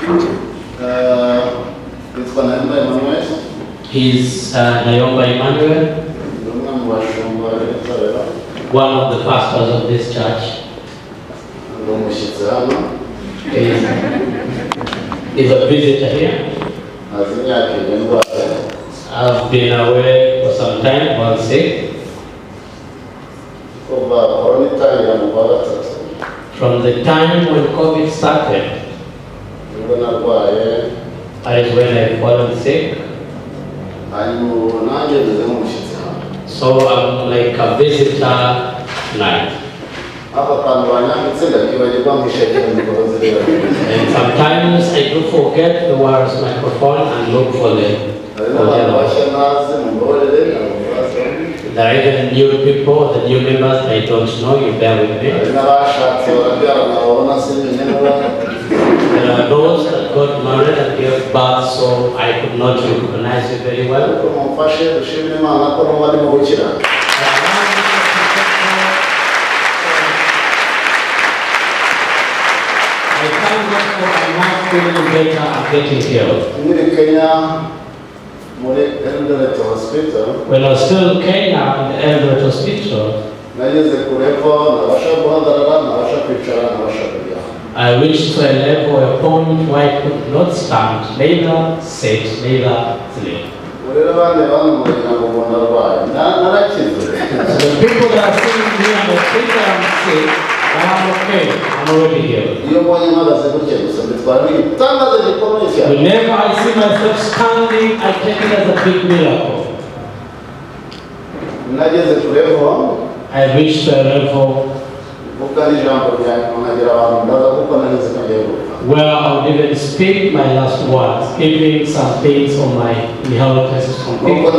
It's Emmanuel. He's Ntayomba Emmanuel, one of the pastors of this church. He's a visitor here. I've been away for some time, while sick. From the time when COVID started, that is when I fallen sick. So I'm like a visitor tonight. And sometimes I do forget the wireless microphone and look for the There are even new people, the new members I don't know, you bear with me. There are those that got married and gave birth, so I could not recognize you very well. I thank God for I'm now feeling better and getting healed. When I was still in Kenya, in the Eldoret Hospital, I reached to a level, a point where I could not stand, neither sit, neither sleep. So the people that are sitting here and the people that are sick, I'm okay, I'm already here. Whenever I see myself standing, I take it as a big miracle. I reached to a level where I would even speak my last words, giving some things on my inheritance from people.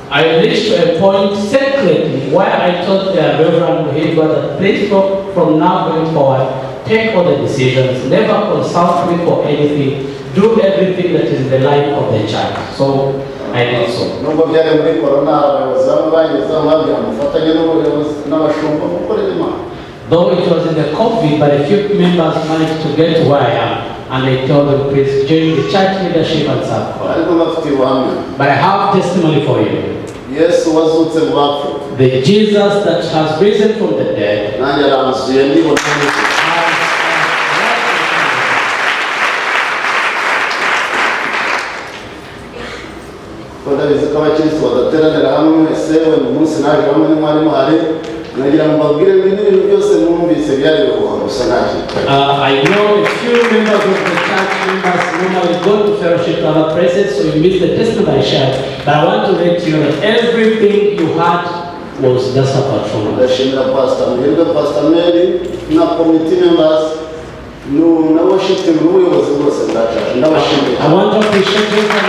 I reached to a point secretly where I told the Reverend Muhidwa that please from now going forward, take all the decisions, never consult me for anything, do everything that is in the line of the church. So I did so. Though it was in the COVID, but a few members managed to get to where I am, and they told them, please join the church leadership and serve God. But I have testimony for you. The Jesus that has risen from the dead, I know a few members of the church members normally go to fellowship to other places, so you miss the testimony I shared. But I want to let you know that everything you had was just apart from us. I want to appreciate you from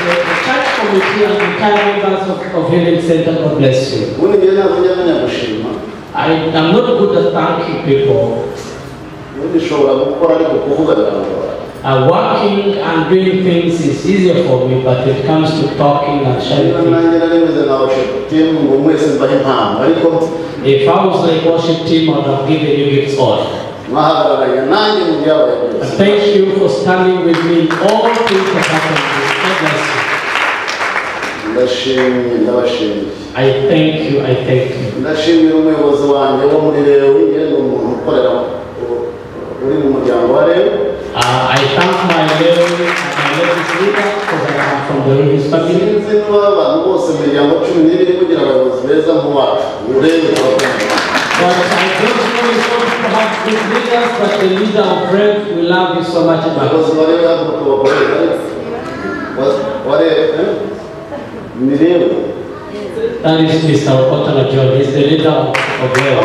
the church committee and the entire members of Healing Center. God bless you. I'm not good at thanking people. Working and doing things is easier for me, but when it comes to talking and sharing if I was like worship team, I would have given you gifts all. Thank you for standing with me in all things that happened. God bless you. I thank you, I thank you. I thank my ladies leader because I am from the Ladies family. But I don't know if you have good leaders, but the leader of Rev, we love you so much. That is Mr. Okotana John. He's the leader of Rev.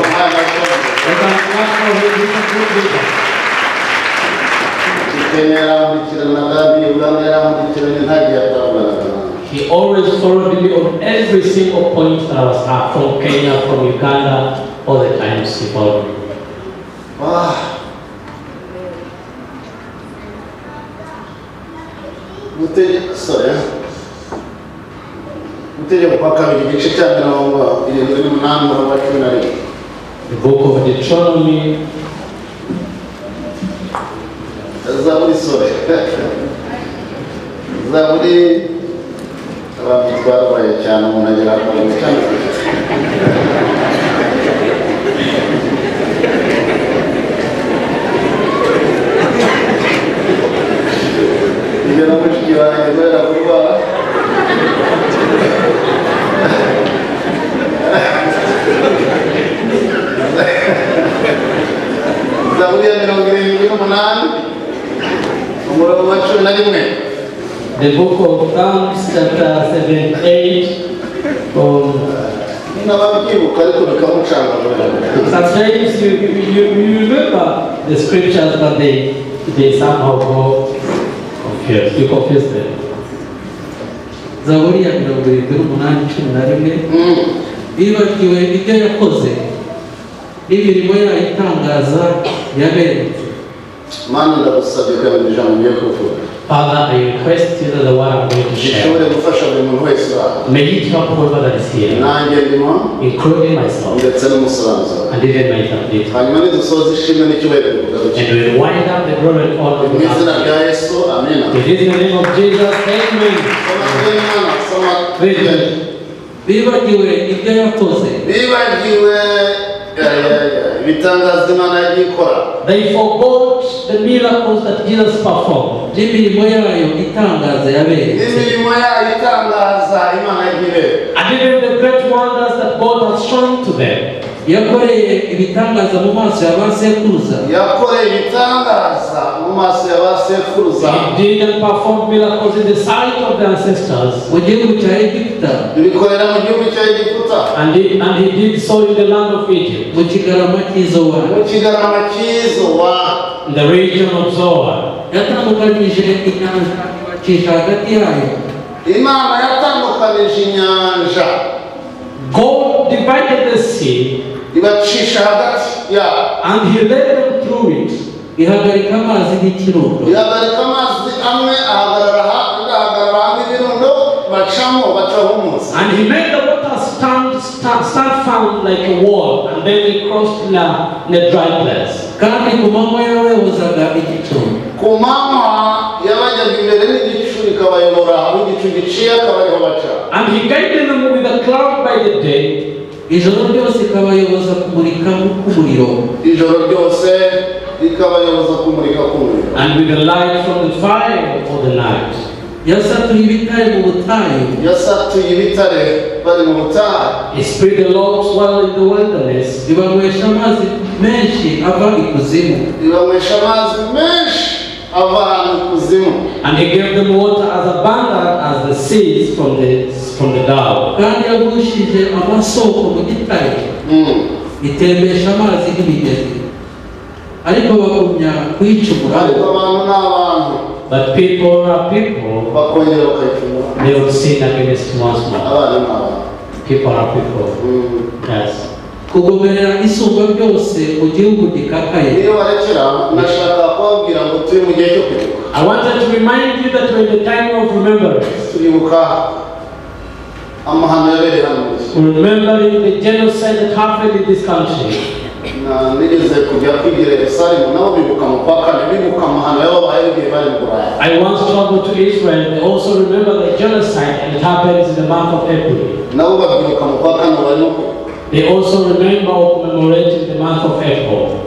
He always followed me on every single point that I was at, from Kenya, from Uganda, all the times he followed me. The book of Deuteronomy. Zaburi sorry. Zaburi abantu barwaye cyane umuntu agera ku cyane. Igera mu kibanza kubera kurwara. Zaburi ya 78 The book of Psalms chapter 78 sometimes you remember the scriptures but they somehow go confused. You confuse them. Zaburi ya 78:11 bibagiwe ibyo yakoze n'imirimo yayo itangaza yaberetse. Father, I request you that the word I'm going to share may it help whoever that is here, including myself and even my family. And we wind up the glory and honor of God. It is in the name of Jesus. Amen. Bibagiwe ibyo yakoze. They forgot the miracles that Jesus performed. And even the great wonders that God has shown to them. He didn't perform miracles in the sight of the ancestors. And he did so in the land of Egypt. In the region of Zoar. God divided the sea and he led them through it. And he made the water stand firm like a wall, and then they crossed in a dry place. And he guided them with a cloud by the day, and with the light from the fire for the night. He spread the loaves while in the wilderness. And he gave them water as abundant as the seas from the dove. But people are people. They will sin against once more. People are people. Yes. I wanted to remind you that we're in the time of remembrance. Remembering the genocide that happened in this country. I once traveled to Israel. They also remember the genocide and it happens in the month of April. They also remember or commemorate the month of April.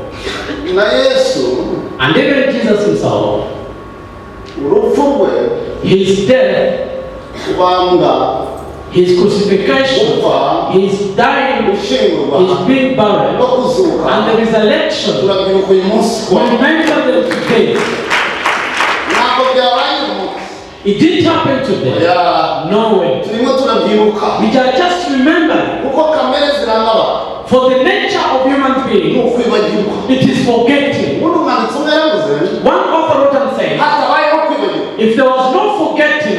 And even Jesus himself, his death, his crucifixion, his dying, his being buried, and the resurrection, remember them today. It didn't happen today. No way. We are just remembering. For the nature of human being, it is forgetting. One author wrote and said, if there was no forgetting,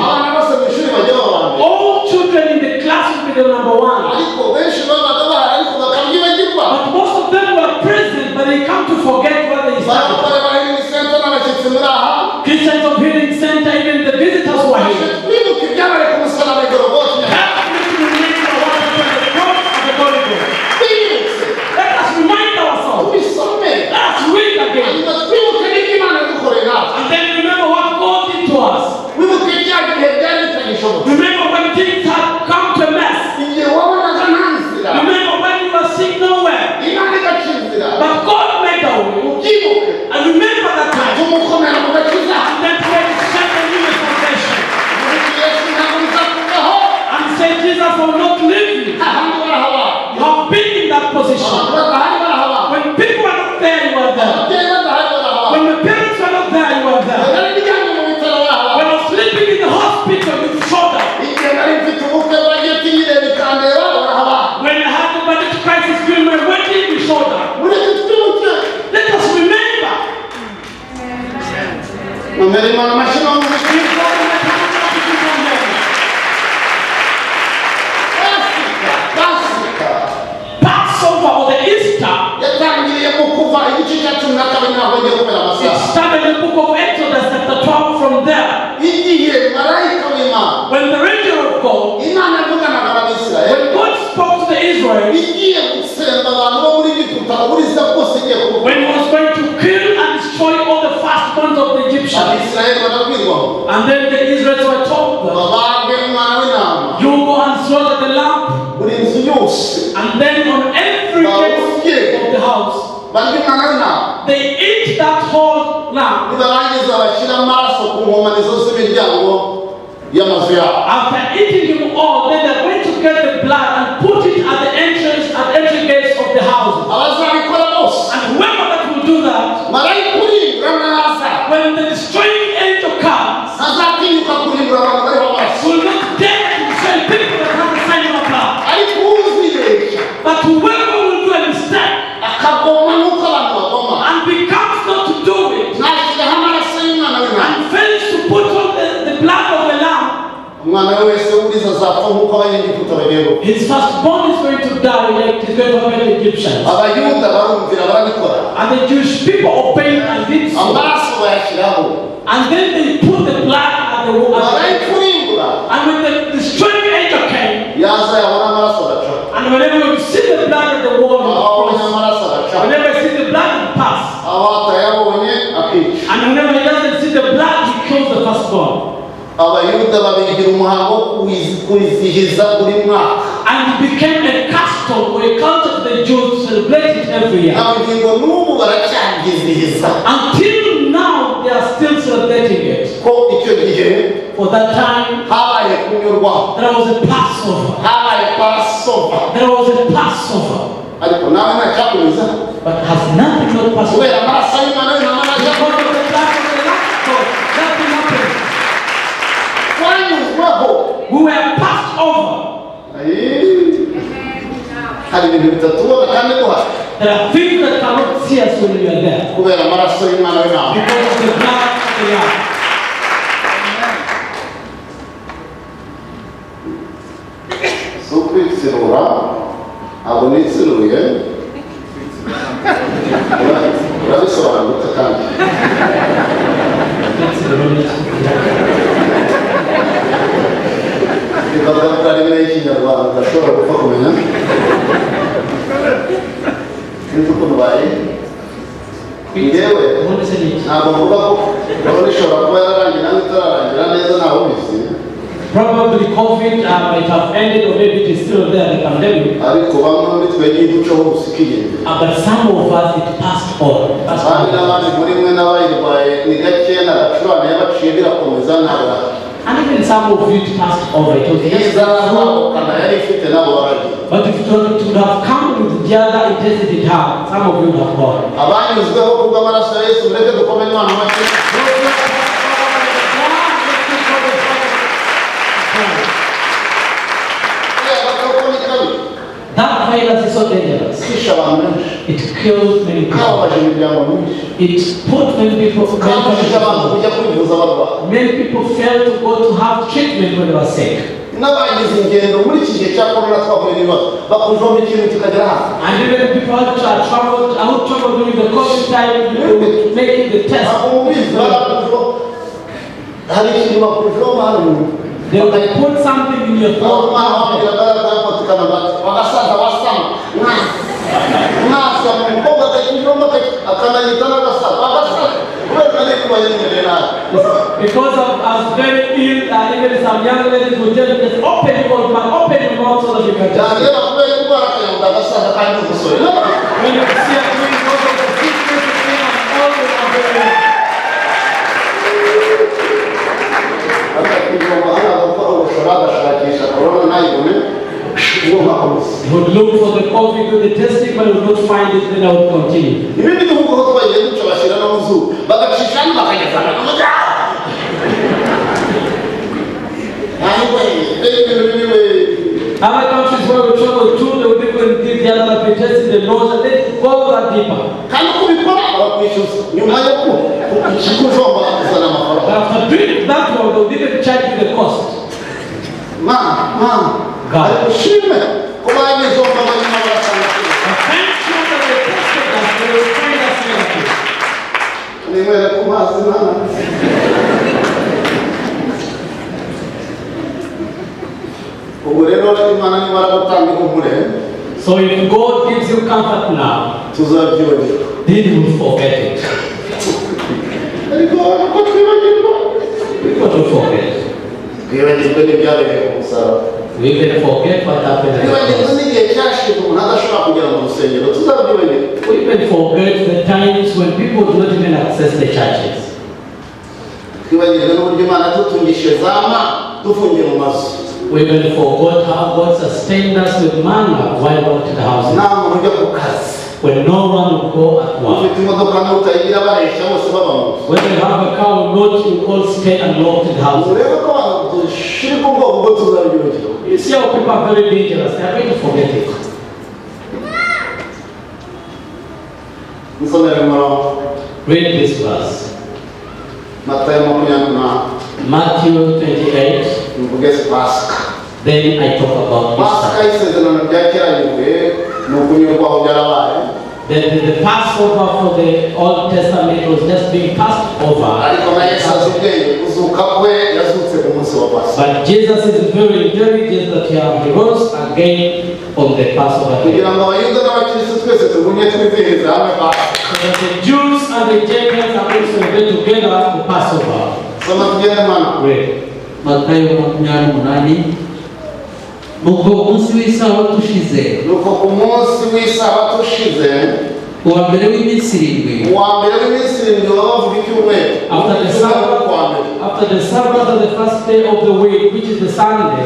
all children in the class would be the number one. But most of them were present, but they come to forget what they started. Christians of Healing Center, even the visitors were Passover or the Easter, it started in the book of Exodus chapter 12 from there. When the angel of God, when God spoke to the Israelites, when he was going to kill and destroy all the firstborns of the Egyptians, and then the Israelites were told that you go and slaughter the lamb, and then on every gate of the house they eat that whole lamb. After eating him all, then they're going to get the blood and put it at the entrance, at entry gates of the houses. And whoever that will do that, when the destroying angel comes, will not dare to destroy people that have the sign of blood. But whoever will do a mistake and becomes not to do it, and fails to put on the blood of the lamb, his firstborn is going to die like he's going to happen to the Egyptians. And the Jewish people obeyed and did so. And then they put the blood at the wall. And when the destroying angel came, and whenever you see the blood at the wall, whenever you see the blood, it passes. And whenever he doesn't see the blood, he kills the firstborn. And it became a custom or a culture of the Jews to celebrate it every year. Until now, they are still celebrating it. For that time, there was a Passover. There was a Passover. But has nothing but Passover. Because of the blood of the Lamb, nothing happened. We were passed over. There are things that cannot see us when we are there. Because of the blood of the Lamb. Probably COVID might have ended, or maybe it is still there, the pandemic. But some of us, it passed on. And even some of you, it passed over. It was but if it would have come with the other intensity it had, some of you would have gone. That virus is so dangerous. It kills many people. It put many people. Many people fail to go to have treatment when they were sick. And even people who travel during the COVID time, making the test. They will put something in your throat. Because of us very ill, even some young ladies will tell you, just open your mouth so that you can just. When you see a doing all of the sickness and all the He would look for the COVID with the testing, but would not find it, then I would continue. Other countries where we travel to, they would even give the other testing the nose and then go that deeper. bakwishyuza nyuma yo ikikujomba kuzana amafaranga. After doing that one, they'll even charge you the cost. Mama, God. ushime kuba yizomba banyuma barasanga. Thank you for the tested us, they will find us here. Nimwele kumazi mama. Ubu rero Imana nimara gutanga ihumure. So if God gives you comfort now, tuzabyibagirwa. then you will forget it. Ariko uko twibagirwa. What to forget? Twibagirwa n'ibyabereye ku musaraba. We can forget what happened. Twibagirwa n'igihe cyashize umuntu adashobora kugera mu rusengero. Tuzabyibagirwa. We can forget the times when people do not even access the churches. Twibagirwa n'uburyo Imana yadutungishije zama dufungiye mu mazu. We even forgot how God sustained us with manna while we went to the house. Nta muntu ujya ku kazi. When no one would go at work. Ufite imodoka n'utayigira bareshya bose baba mu nzu. When you have a car or not, you all stay and lock in the house. Urebe ko abantu dushira ubwoko bwo tuzabyibagirwa. You see how people are very dangerous. They are going to forget it. Nsomere umurongo. Read this verse. Matthew 28. Mvuge Pasika. Then I talk about Pasika Easter. isezerano rya kera rivuye ni ukunyurwaho byarabaye. The Passover for the Old Testament was just being passed over. Ariko na Yesu azi ubwenge kuzuka kwe yazutse ku munsi wa Pasika. But Jesus is very intelligent that he rose again on the Passover day. Kugira ngo abayuda n'abakirisitu twese tugumye twizihirize hamwe Pasika. So that the Jews and the Gentiles are going to celebrate together the Passover. Soma tugende mana. Matayo 28. Nuko umunsi w'isabato ushize. Nuko ku munsi w'isabato ushize. Uwa mbere w'iminsi irindwi. Uwa mbere w'iminsi irindwi baba bavuga icyumweru. After the Sabbath of the first day of the week, which is the Sunday.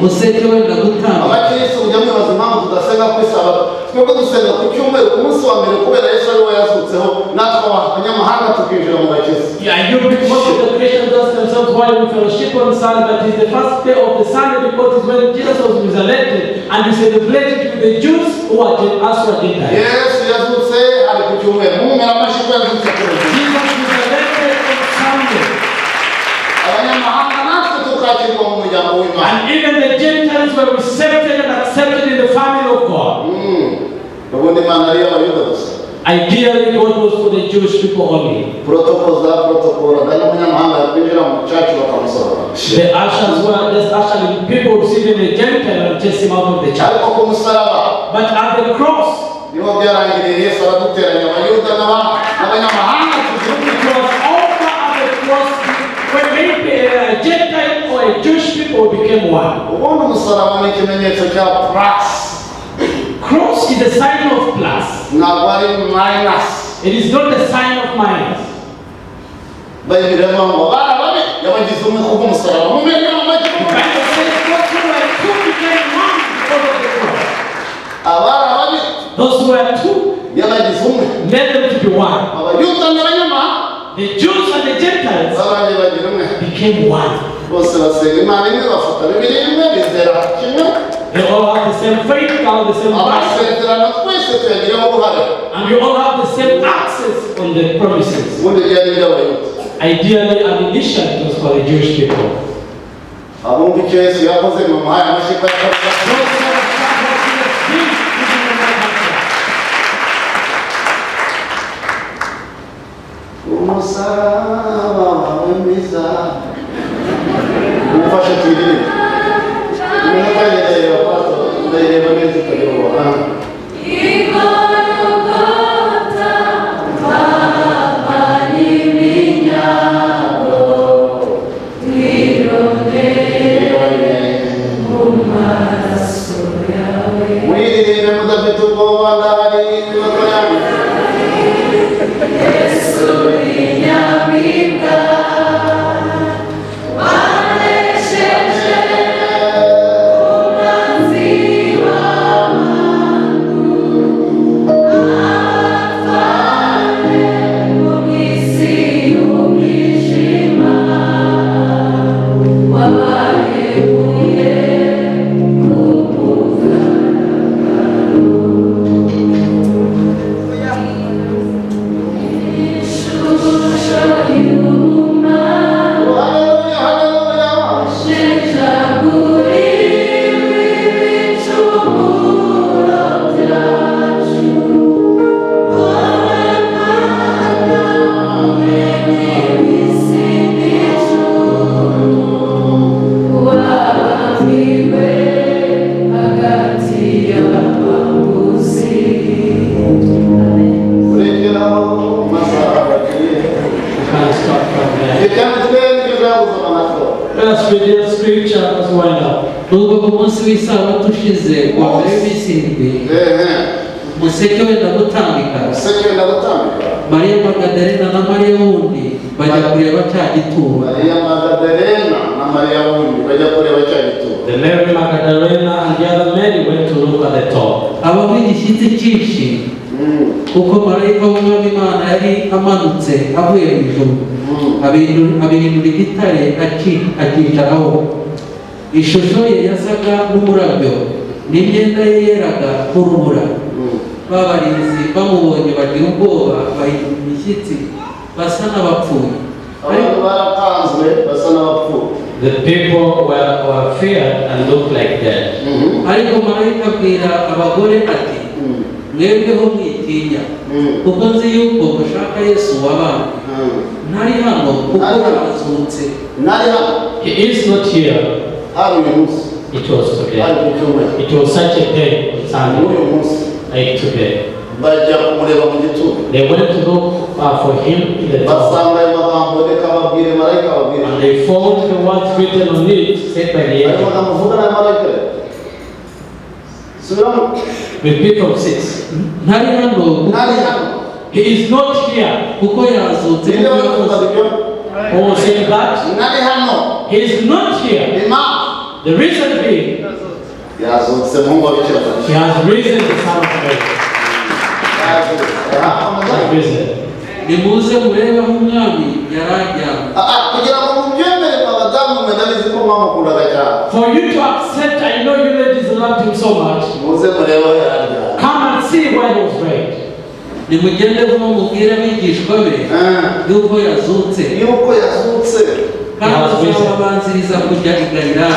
Museke wenda gutanga. Abakirisitu mujya mwibaza impamvu tudasenga ku isabato. Twebwe dusenga ku cyumweru ku munsi wa mbere kubera Yesu ari we yazutseho natwe abanyamahanga tukinjira mu gakiza. Yeah, most of the Christians ask themselves why we fellowship on Sunday, but it's the first day of the Sunday because it's when Jesus was resurrected and we celebrate it with the Jews who are also Gentiles. Yesu yazutse ari ku cyumweru. Mumera amashyi ko yazutse ku cyumweru. Jesus resurrected on Sunday. Abanyamahanga natwe tukakirwa mu muryango w'Imana. And even the Gentiles were accepted and accepted in the family of God. Ubundi Imana ari iy'Abayuda gusa. Ideally, God was for the Jewish people only. Protocol n'umunyamahanga yakwinjira mu church bakamusohora. The ushers were just ushering people receiving the Gentile and chasing him out of the church. Ariko ku musaraba. But at the cross, niho byarangiriye Yesu araduteranya Abayuda n'abanyamahanga. It was over at the cross when maybe a Gentile or a Jewish people became one. Ubundi umusaraba ni ikimenyetso cya plus. Cross is a sign of plus. Ntabwo ari minus. It is not a sign of minus. Bayibiri iravuga ngo barababi yabagize umwe ku bw'umusaraba. Mumenye mu majyi. The Bible says those who were two became one because of the cross. Abarababi. Those who were two yabagize umwe. made them to be one. Abayuda n'abanyamahanga. The Jews and the Gentiles became one. Bose basenga Imana imwe bafata Bibiliya imwe bizera kimwe. They all have the same faith, they all have the same Bible. Amasezerano twese tuyagiraho uruhare. And we all have the same access on the promises. Ubundi byari iby'Abayuda. Ideally and initially it was for the Jewish people. Abumva icyo Yesu yakoze mu muhaya amashyi ko yakoze. Umusaraba wawe mwiza. Umufashe tuyiririmbe. Umuntu akagenda pato ndareba neza ukayoboka. Mwiririmbe mudafite ubwoba ndahari ibibazo yanyu. Let us read the scripture as well. nubwo ku munsi w'isabato ushize wa mbere w'iminsi irindwi umuseke wenda gutambika Mariya Magadalena na Mariya wundi bajya kureba cya gituro. The Mary Magdalena and the other Mary went to look at the tomb. Abaho igishyitsi cyinshi kuko marayika w'umwami Imana yari amanutse avuye mu ijuru abihindura igitare akicaraho. Ishusho ye yasaga n'umurabyo n'imyenda ye yeraga nk'urubura. Babarinzi bamubonye bagira ubwoba bahinda imishyitsi basa n'abapfuye. The people were feared and looked like dead. Ariko marayika abwira abagore ati mwebweho mwitinya kuko nzi yuko mushaka Yesu wabambwe ntari hano kuko yarazutse. He is not here. It was today. It was such a day on Sunday, like today. They went to look for him in the tomb. And they found the words written on it, said by the angel. Repeat from 6. Ntari hano He is not here. kuko yarazutse. Oh, saying that? He is not here. The reason being, he has risen the Son of Mary. That reason. Nimuze murebe aho umwami yarajyana. For you to accept, I know you ladies loved him so much. Come and see where he was buried. Nimugende vuba mubwire abigishwa be yuko yazutse. Kandi azababanziriza kujya i Galilaya.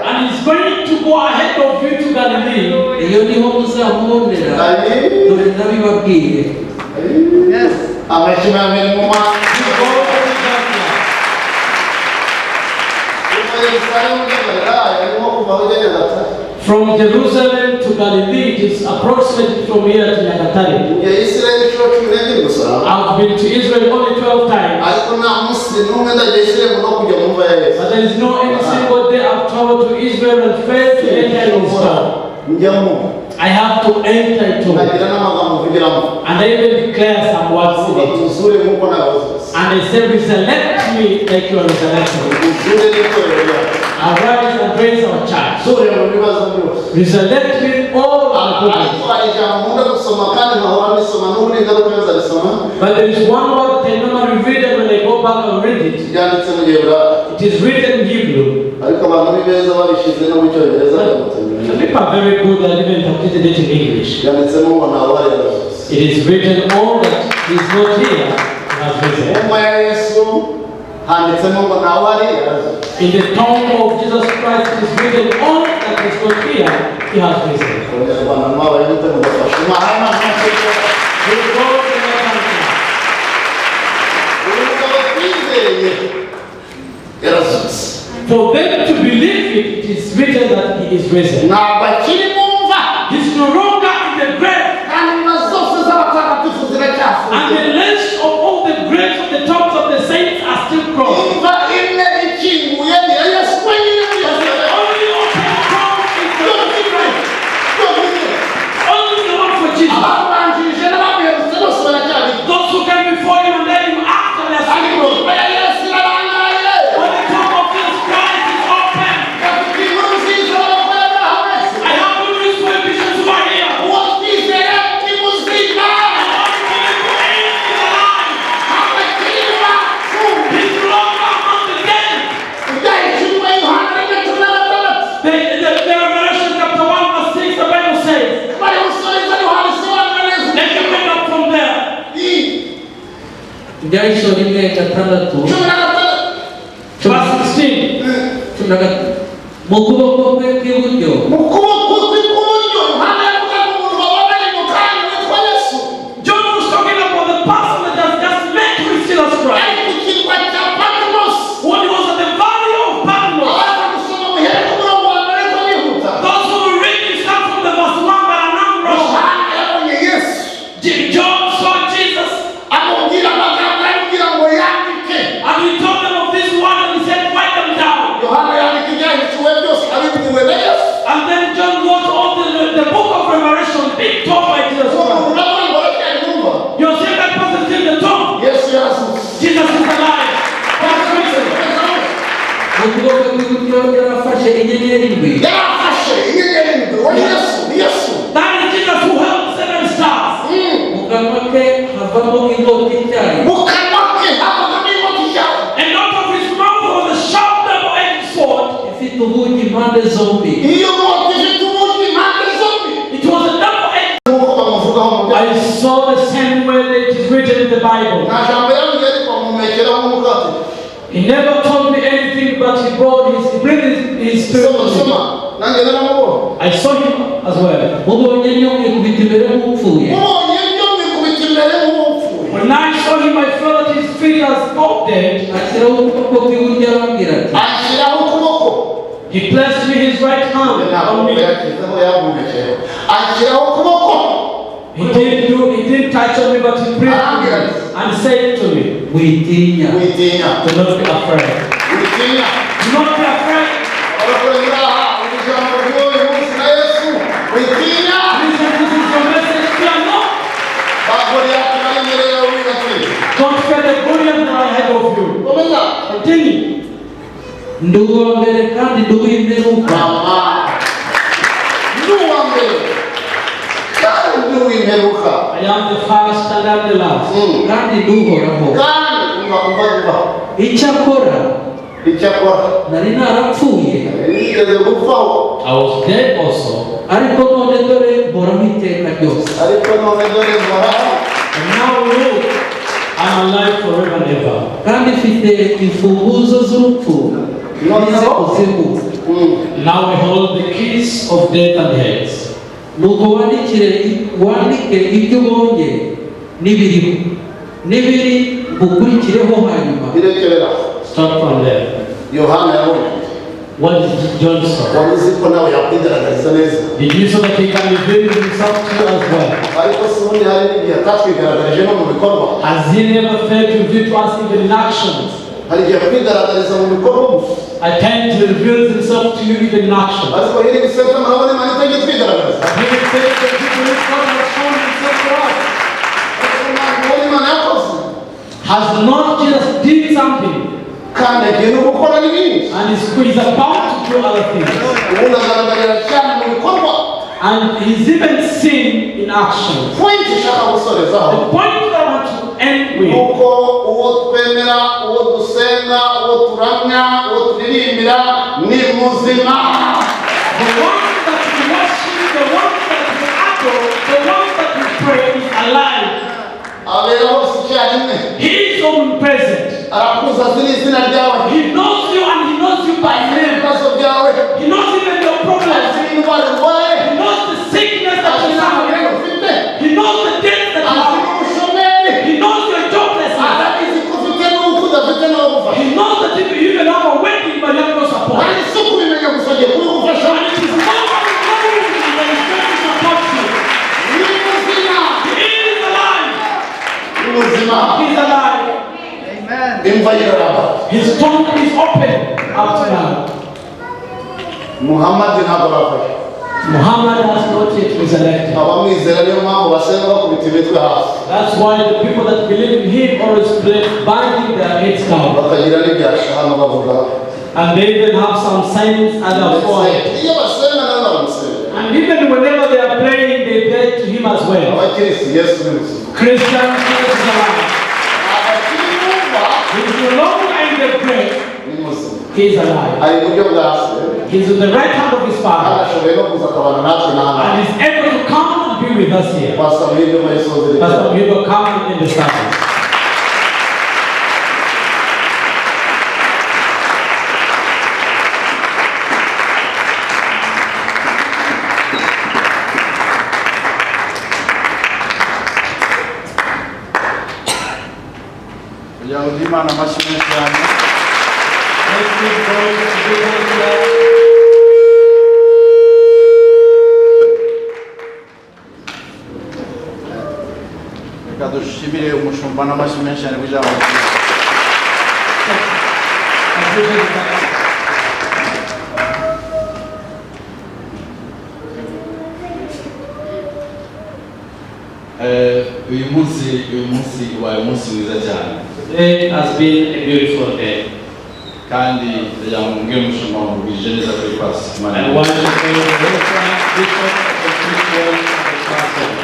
And he's going to go ahead of you to Galilee. Iyo niho muzamubonera. Dore ndabibabwiye. From Jerusalem to Galilee, it is approximately from here to Nagatari. I've been to Israel only 12 times. But there is no any single day I've traveled to Israel and failed to enter Israel. I have to enter it too. And I even declare some words in it. And they say, resurrect me like you are resurrected. Arise and raise our church. Resurrect me all our goodness. But there is one word that I normally read, and when I go back and read it, it is written in Hebrew. The people are very good at even interpreting it in English. It is written all that he is not here, he has risen. In the tomb of Jesus Christ, it is written all that is not here, he has risen. For them to believe it, it is written that he is risen. He's no longer in the grave. And the list of all the graves of the tombs of the saints are still closed. Only the one for Jesus. Those who came before him and then him after their funeral. When the tomb of Jesus Christ is open, I have no news for you bishops who are here. He's no longer among the dead. The Revelation chapter 1 verse 6, the Bible says, they can wake up from there. Ibyahishwe rimwe gatandatu Verse 16. mu kuboko kwe kw'iburyo John was talking about the person that has just met with Jesus Christ. When he was at the valley of Patmos, those who were reading start from the verse 1 but are not rushing. John saw Jesus. yarafashe inyenyeri ndwi. Yarafashe inyenyeri ndwi. Wari Yesu. That is Jesus who held 7 stars. Mu kanwa ke havamo inkota ityaye. Mu kanwa ke havamo inkota ityaye. And out of his mouth was a sharp double-edged sword. Ifite ubugi impande zombi. Iyo nkota ifite ubugi impande zombi. It was a double-edged sword. I saw the same way that it is written in the Bible. He never told me anything, but he brought his spirit. I saw him as well. When I saw him, I felt his feet as dead. He placed me his right hand on me. He didn't touch on me, but he prayed to me and said to me, do not be afraid. Do not be afraid. Don't fear the Goliath that I have of you. Continue. I am the first and I am the last. I was dead also. And now look, I am alive forever and ever. Now I hold the keys of death and hate. Wandike ibyo ubonye n'ibiri bukurikireho hanyuma. Start from there. What did John say? Did you say that he can reveal himself to you as well? Has he never failed to reveal to us even in actions? At times he reveals himself to you even in actions. He says that God has shown himself to us. Has not Jesus did something? And he's about to do other things. And he's even seen in action. The point that I want to end with. The one that we worship, the one that we adore, the one that we pray is alive. He is omnipresent. He knows you and he knows you by name. He knows even your problems. He knows the sickness that you have. He knows the death that you have. He knows your joblessness. He knows that you even have a wedding but you have no support. And it is more than knowing that he's trying to support you. He is alive. He's alive. His tongue is open up to now. Muhammad has not yet resurrected. That's why the people that believe in him always binding their heads down. And they even have some signs at their forehead. And even whenever they are praying, they pray to him as well. Christians, he is alive. He's no longer in the grave. He is alive. He's in the right hand of his Father. And he's able to come and be with us here. Pastor Hugo, come in the service. Imana amashimwe cyane. Reka dushimire umushumba n'amashimwe cyane kujyamo. Uyu munsi wabaye umunsi mwiza cyane. Today has been a beautiful day. kandi ndagira ngo mbwire umushumba ngo bwije neza kuri pasi. I want to say welcome Bishop and Christian.